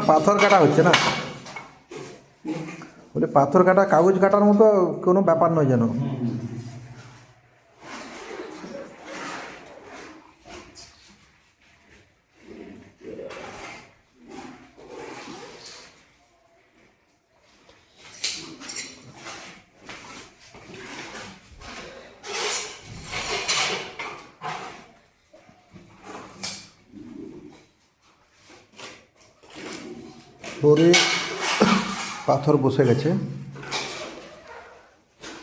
পাথর কাটা হচ্ছে না, বলে পাথর কাটা কাগজ কাটার মতো কোনো ব্যাপার নয় যেন। ফ্লোরে পাথর বসে গেছে,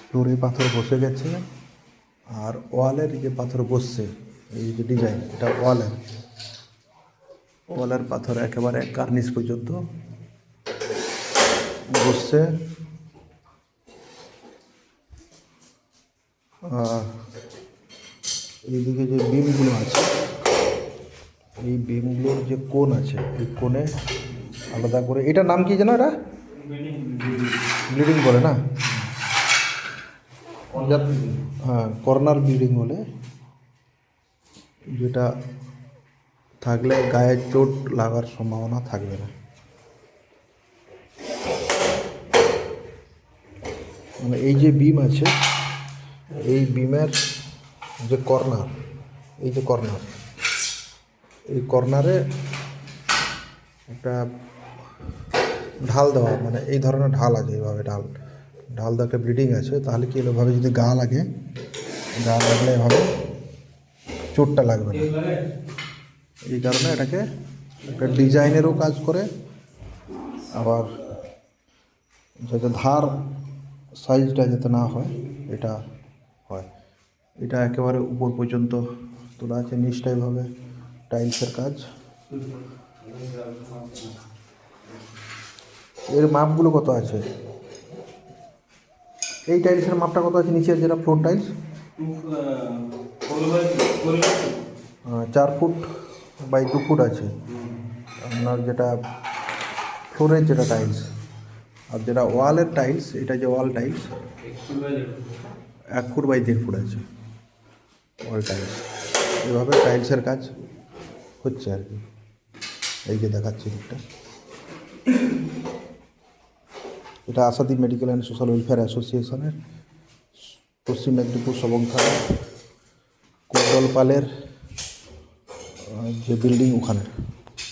ফ্লোরে পাথর বসে গেছে, আর ওয়ালের যে পাথর বসছে, এই যে ডিজাইন, এটা ওয়ালের পাথর একেবারে কার্নিশ পর্যন্ত বসছে। এইদিকে যে বিমগুলো আছে, এই বিমগুলোর যে কোণ আছে, এই কোণে আলাদা করে, এটার নাম কি জানো? এটা ব্লিডিং বলে না? হ্যাঁ, কর্নার ব্লিডিং বলে, যেটা থাকলে গায়ে চোট লাগার সম্ভাবনা থাকবে না। মানে এই যে বিম আছে, এই বিমের যে কর্নার, এই যে কর্নার, এই কর্নারে একটা ঢাল দেওয়া, মানে এই ধরনের ঢাল আছে, এইভাবে ঢাল দেওয়া একটা ব্লিডিং আছে। তাহলে কি এভাবে যদি গা লাগলে এভাবে চোটটা লাগবে না। এই কারণে এটাকে একটা ডিজাইনেরও কাজ করে, আবার যাতে ধার সাইজটা যাতে না হয় এটা হয়। এটা একেবারে উপর পর্যন্ত তোলা আছে, নিচটা এভাবে টাইলসের কাজ। এর মাপগুলো কত আছে? এই টাইলসের মাপটা কত আছে? নিচের যেটা floor tiles 4 foot by 2 foot আছে আপনার, যেটা ফ্লোরের যেটা টাইলস। আর যেটা ওয়ালের টাইলস, এটা যে wall tiles 1 foot by 1.5 foot আছে ওয়াল টাইলস। এভাবে টাইলসের কাজ হচ্ছে আর কি। এই যে দেখাচ্ছি দিকটা, এটা আশাদী মেডিকেল অ্যান্ড সোশ্যাল ওয়েলফেয়ার অ্যাসোসিয়েশনের পশ্চিম মেদিনীপুর সবং থানা কোটল পালের যে বিল্ডিং, ওখানে।